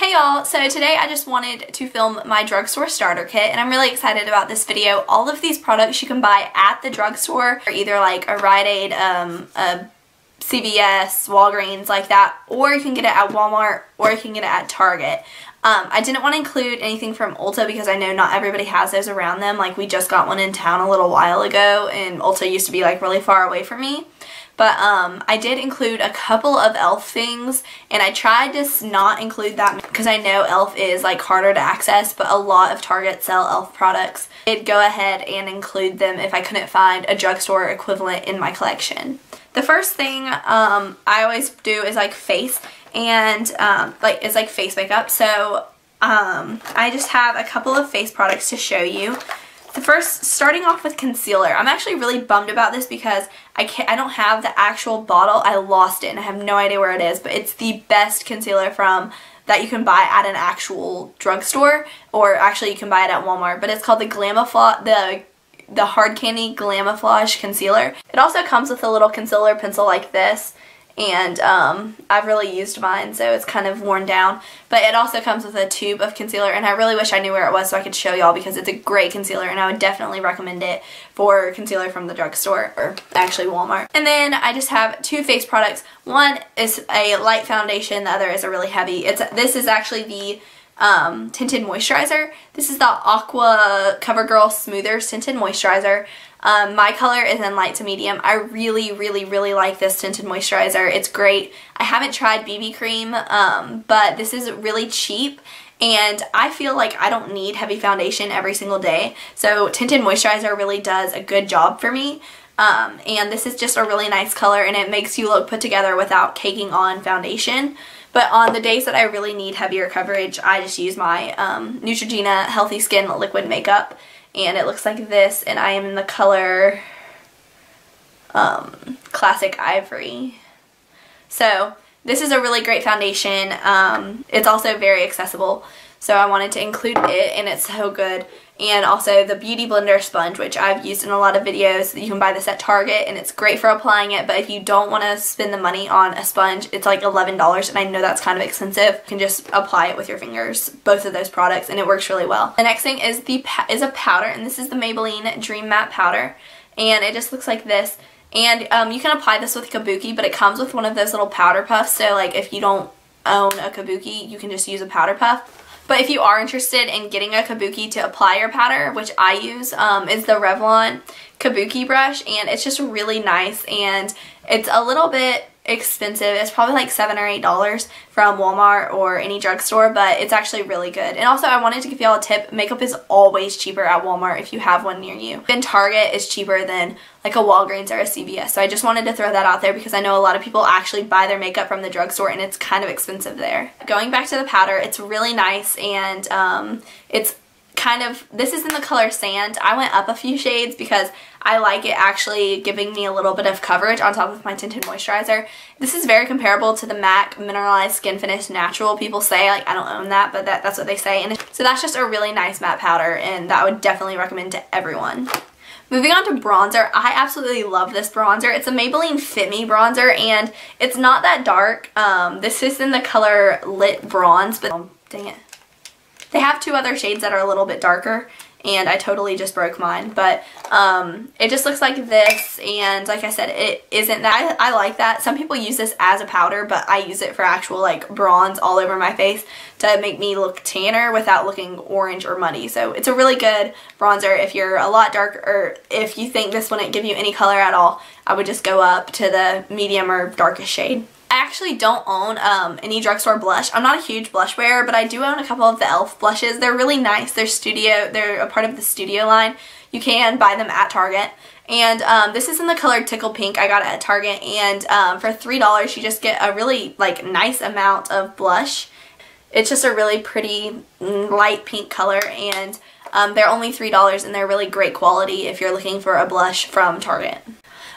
Hey y'all, so today I just wanted to film my drugstore starter kit and I'm really excited about this video. All of these products you can buy at the drugstore, or either like a Rite Aid, a CVS, Walgreens, like that, or you can get it at Walmart, or you can get it at Target. I didn't want to include anything from Ulta because I know not everybody has those around them. Like we just got one in town a little while ago and Ulta used to be like really far away from me. But I did include a couple of e.l.f. things, and I tried to not include that because I know e.l.f. is like harder to access, but a lot of Target sell e.l.f. products. I'd go ahead and include them if I couldn't find a drugstore equivalent in my collection. The first thing I always do is like face, and it's like face makeup. So I just have a couple of face products to show you. The first, starting off with concealer. I'm actually really bummed about this because I don't have the actual bottle. I lost it and I have no idea where it is, but it's the best concealer that you can buy at an actual drugstore, or actually you can buy it at Walmart, but it's called the the Hard Candy Glamouflage Concealer. It also comes with a little concealer pencil like this, and I've really used mine, so it's kind of worn down. But it also comes with a tube of concealer, and I really wish I knew where it was so I could show y'all because it's a great concealer, and I would definitely recommend it for concealer from the drugstore, or actually Walmart. And then I just have two face products. One is a light foundation, the other is a really heavy. This is actually the tinted moisturizer. This is the Aqua CoverGirl Smoothers Tinted Moisturizer. My color is in light to medium. I really like this tinted moisturizer. It's great. I haven't tried BB cream, but this is really cheap, and I feel like I don't need heavy foundation every single day. So tinted moisturizer really does a good job for me. And this is just a really nice color, and it makes you look put together without caking on foundation. But on the days that I really need heavier coverage, I just use my Neutrogena Healthy Skin Liquid Makeup. And it looks like this, and I am in the color Classic Ivory. So this is a really great foundation. It's also very accessible, so I wanted to include it, and it's so good. And also the Beauty Blender sponge, which I've used in a lot of videos. You can buy this at Target, and it's great for applying it, but if you don't want to spend the money on a sponge, it's like $11, and I know that's kind of expensive. You can just apply it with your fingers, both of those products, and it works really well. The next thing is a powder, and this is the Maybelline Dream Matte Powder, and it just looks like this. And you can apply this with Kabuki, but it comes with one of those little powder puffs, so like if you don't own a Kabuki, you can just use a powder puff. But if you are interested in getting a Kabuki to apply your powder, which I use, is the Revlon Kabuki brush, and it's just really nice, and it's a little bit expensive. It's probably like $7 or $8 from Walmart or any drugstore, but it's actually really good. And also I wanted to give y'all a tip. Makeup is always cheaper at Walmart if you have one near you. And Target is cheaper than like a Walgreens or a CVS. So I just wanted to throw that out there because I know a lot of people actually buy their makeup from the drugstore and it's kind of expensive there. Going back to the powder, it's really nice, and it's kind of, this is in the color Sand. I went up a few shades because I like it actually giving me a little bit of coverage on top of my tinted moisturizer. This is very comparable to the MAC Mineralized Skin Finish Natural. People say, like, I don't own that, but that's what they say. And so that's just a really nice matte powder, and that I would definitely recommend to everyone. Moving on to bronzer, I absolutely love this bronzer. It's a Maybelline Fit Me bronzer, and it's not that dark. This is in the color Lit Bronze, but dang it. They have two other shades that are a little bit darker, and I totally just broke mine, but it just looks like this, and like I said, it isn't that. I like that. Some people use this as a powder, but I use it for actual like bronze all over my face to make me look tanner without looking orange or muddy. So it's a really good bronzer if you're a lot darker, or if you think this wouldn't give you any color at all. I would just go up to the medium or darkest shade. I actually don't own any drugstore blush. I'm not a huge blush wearer, but I do own a couple of the e.l.f. blushes. They're really nice. They're a part of the Studio line. You can buy them at Target. And this is in the color Tickle Pink. I got it at Target, and for $3 you just get a really like nice amount of blush. It's just a really pretty light pink color, and they're only $3, and they're really great quality if you're looking for a blush from Target.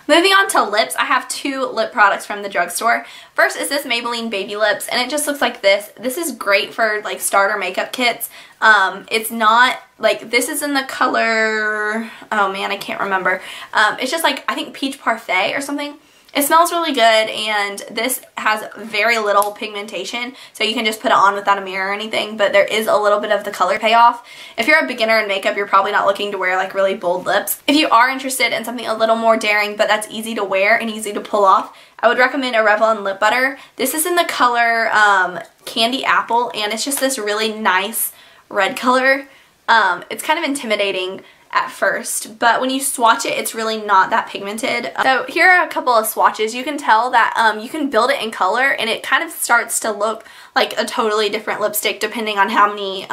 Moving on to lips, I have two lip products from the drugstore. First is this Maybelline Baby Lips, and it just looks like this. This is great for like starter makeup kits. It's not like, this is in the color, oh man, I can't remember. It's just like, I think Peach Parfait or something. It smells really good, and this has very little pigmentation, so you can just put it on without a mirror or anything, but there is a little bit of the color payoff. If you're a beginner in makeup, you're probably not looking to wear like really bold lips. If you are interested in something a little more daring, but that's easy to wear and easy to pull off, I would recommend a Revlon lip butter. This is in the color Candy Apple, and it's just this really nice red color. It's kind of intimidating at first, but when you swatch it, it's really not that pigmented. So here are a couple of swatches. You can tell that you can build it in color, and it kind of starts to look like a totally different lipstick depending on how many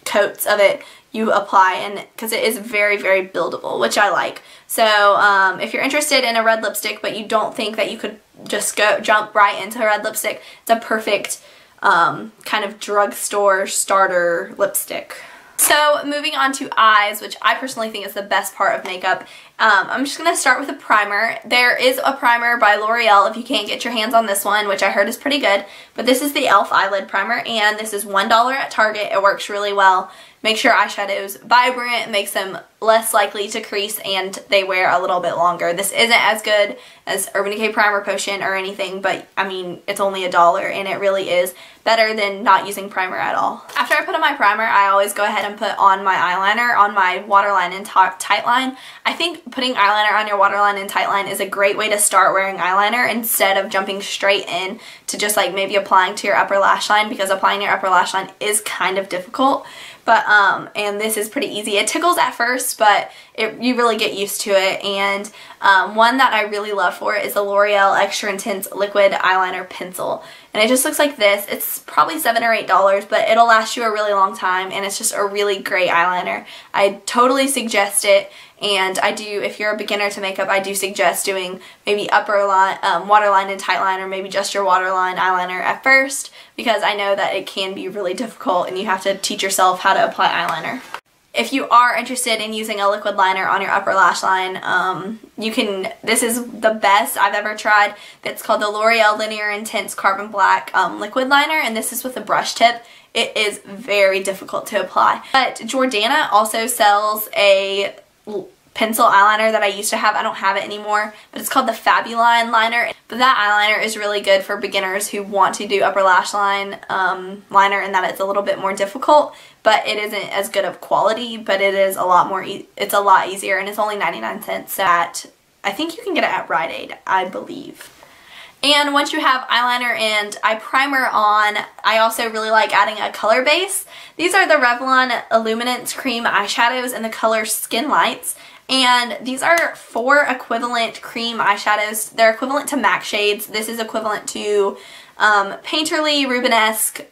coats of it you apply, and because it is very, very buildable, which I like. So if you're interested in a red lipstick but you don't think that you could just jump right into a red lipstick, it's a perfect kind of drugstore starter lipstick. So moving on to eyes, which I personally think is the best part of makeup. I'm just going to start with a primer. There is a primer by L'Oreal if you can't get your hands on this one, which I heard is pretty good. But this is the e.l.f. eyelid primer, and this is $1 at Target. It works really well. Makes your eyeshadows vibrant, makes them less likely to crease, and they wear a little bit longer. This isn't as good as Urban Decay Primer Potion or anything, but I mean, it's only $1, and it really is better than not using primer at all. After I put on my primer, I always go ahead and put on my eyeliner on my waterline and tightline. I think putting eyeliner on your waterline and tightline is a great way to start wearing eyeliner instead of jumping straight in to just like maybe applying to your upper lash line, because applying your upper lash line is kind of difficult. But, and this is pretty easy. It tickles at first, but you really get used to it. And one that I really love for it is the L'Oreal Extra Intense Liquid Eyeliner Pencil. And it just looks like this. It's probably $7 or $8, but it'll last you a really long time, and it's just a really great eyeliner. I totally suggest it. And I do, if you're a beginner to makeup, I do suggest doing maybe upper line, waterline and tightline, or maybe just your waterline eyeliner at first, because I know that it can be really difficult and you have to teach yourself how to apply eyeliner. If you are interested in using a liquid liner on your upper lash line, you can, this is the best I've ever tried. It's called the L'Oreal Linear Intense Carbon Black Liquid Liner, and this is with a brush tip. It is very difficult to apply. But Jordana also sells a pencil eyeliner that I used to have. I don't have it anymore, but it's called the Fabuline liner. But that eyeliner is really good for beginners who want to do upper lash line liner, and that it's a little bit more difficult, but it isn't as good of quality, but it is a lot more, it's a lot easier, and it's only 99 cents. So I think you can get it at Rite Aid, I believe. And once you have eyeliner and eye primer on, I also really like adding a color base. These are the Revlon Illuminance Cream eyeshadows in the color Skin Lights. And these are 4 equivalent cream eyeshadows. They're equivalent to MAC shades. This is equivalent to Painterly, Rubenesque,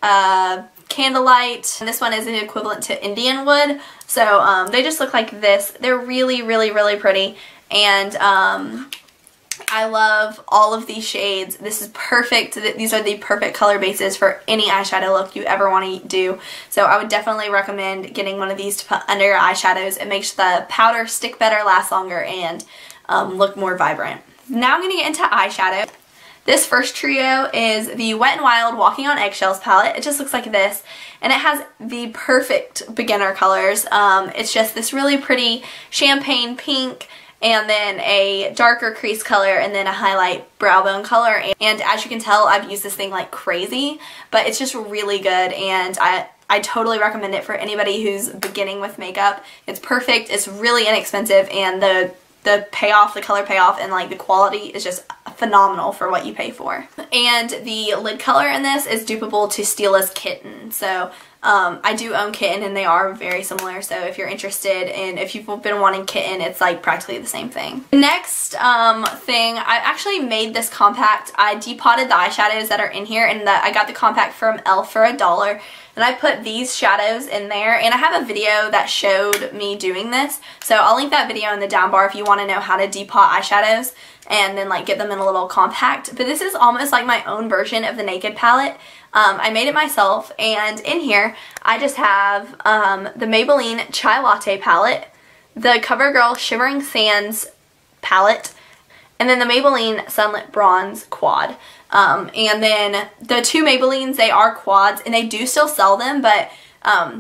Candlelight. And this one is equivalent to Indian Wood. So they just look like this. They're really, really, really pretty. And I love all of these shades. This is perfect. These are the perfect color bases for any eyeshadow look you ever want to do. So I would definitely recommend getting one of these to put under your eyeshadows. It makes the powder stick better, last longer, and look more vibrant. Now I'm going to get into eyeshadow. This first trio is the Wet n Wild Walking on Eggshells palette. It just looks like this, and it has the perfect beginner colors. It's just this really pretty champagne pink, and then a darker crease color, and then a highlight brow bone color. And as you can tell, I've used this thing like crazy, but it's just really good, and I totally recommend it for anybody who's beginning with makeup. It's perfect, it's really inexpensive, and the payoff, the color payoff, and like the quality is just phenomenal for what you pay for. And the lid color in this is dupable to Stila's Kitten. So I do own Kitten, and they are very similar, so if you're interested, and if you've been wanting Kitten, it's like practically the same thing. Next thing, I actually made this compact. I depotted the eyeshadows that are in here, and I got the compact from e.l.f. for $1. And I put these shadows in there, and I have a video that showed me doing this, so I'll link that video in the down bar if you want to know how to depot eyeshadows and then like get them in a little compact. But this is almost like my own version of the Naked palette. I made it myself, and in here I just have the Maybelline Chai Latte palette, the CoverGirl Shimmering Sands palette, and then the Maybelline Sunlit Bronze quad. And then the 2 Maybellines, they are quads, and they do still sell them, but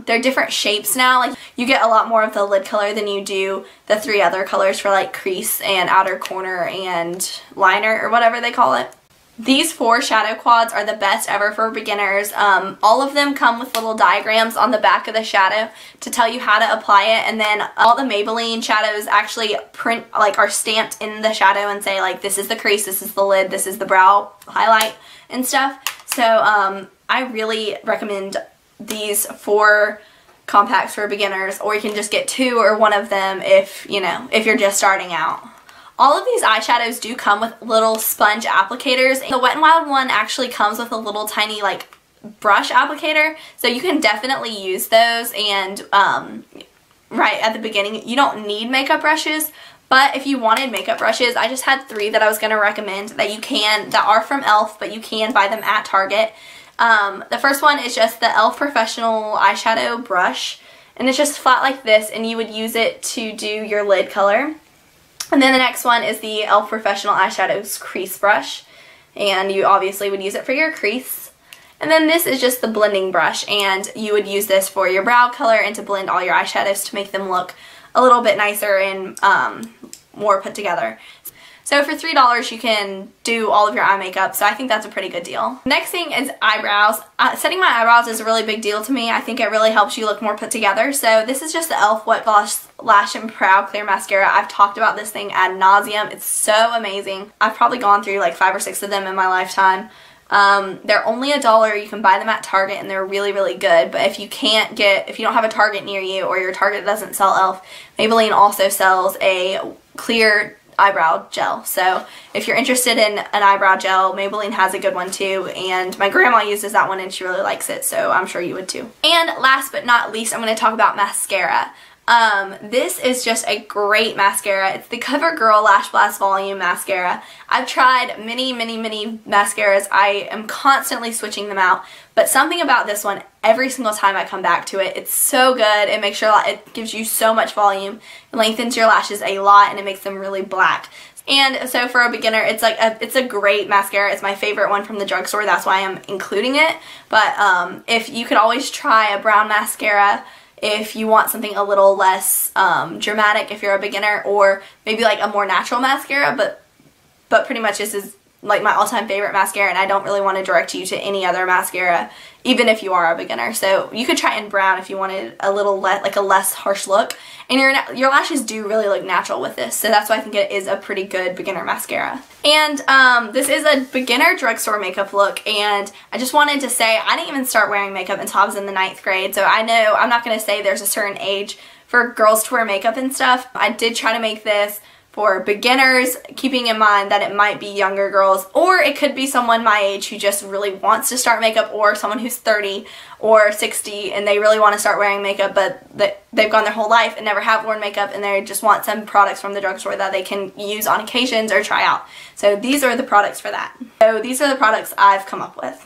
they're different shapes now. Like, you get a lot more of the lid color than you do the 3 other colors for like crease and outer corner and liner or whatever they call it. These 4 shadow quads are the best ever for beginners. All of them come with little diagrams on the back of the shadow to tell you how to apply it, and then all the Maybelline shadows actually are stamped in the shadow and say like, this is the crease, this is the lid, this is the brow highlight and stuff. So I really recommend these 4 compacts for beginners, or you can just get 2 or 1 of them if you're just starting out. All of these eyeshadows do come with little sponge applicators. The Wet n Wild one actually comes with a little tiny like brush applicator, so you can definitely use those. And right at the beginning, you don't need makeup brushes, but if you wanted makeup brushes, I just had 3 that I was going to recommend that are from e.l.f., but you can buy them at Target. The first one is just the e.l.f. Professional Eyeshadow Brush, and it's just flat like this, and you would use it to do your lid color. And then the next one is the e.l.f. Professional Eyeshadows Crease Brush, and you obviously would use it for your crease. And then this is just the blending brush, and you would use this for your brow color and to blend all your eyeshadows to make them look a little bit nicer and more put together. So for $3 you can do all of your eye makeup, so I think that's a pretty good deal. Next thing is eyebrows. Setting my eyebrows is a really big deal to me. I think it really helps you look more put together. So this is just the e.l.f. Wet Gloss Lash and Brow Clear Mascara. I've talked about this thing ad nauseum. It's so amazing. I've probably gone through like 5 or 6 of them in my lifetime. They're only $1. You can buy them at Target, and they're really, really good. But if you don't have a Target near you, or your Target doesn't sell e.l.f., Maybelline also sells a clear eyebrow gel. So if you're interested in an eyebrow gel, Maybelline has a good one too, and my grandma uses that one and she really likes it, so I'm sure you would too. And last but not least, I'm going to talk about mascara. This is just a great mascara. It's the CoverGirl Lash Blast Volume Mascara. I've tried many mascaras. I am constantly switching them out, but something about this one, every single time I come back to it, it's so good. It makes it gives you so much volume. It lengthens your lashes a lot, and it makes them really black. And so for a beginner, it's a great mascara. It's my favorite one from the drugstore. That's why I'm including it. But if you could always try a brown mascara if you want something a little less dramatic if you're a beginner, or maybe like a more natural mascara, but pretty much this is like my all-time favorite mascara, and I don't really want to direct you to any other mascara even if you are a beginner. So you could try in brown if you wanted a little like a less harsh look, and your lashes do really look natural with this, so that's why I think it is a pretty good beginner mascara. And this is a beginner drugstore makeup look, and I just wanted to say I didn't even start wearing makeup until I was in the 9th grade, so I know I'm not going to say there's a certain age for girls to wear makeup and stuff. I did try to make this for beginners, keeping in mind that it might be younger girls, or it could be someone my age who just really wants to start makeup, or someone who's 30 or 60 and they really want to start wearing makeup, but they've gone their whole life and never have worn makeup, and they just want some products from the drugstore that they can use on occasions or try out. So these are the products for that. So these are the products I've come up with.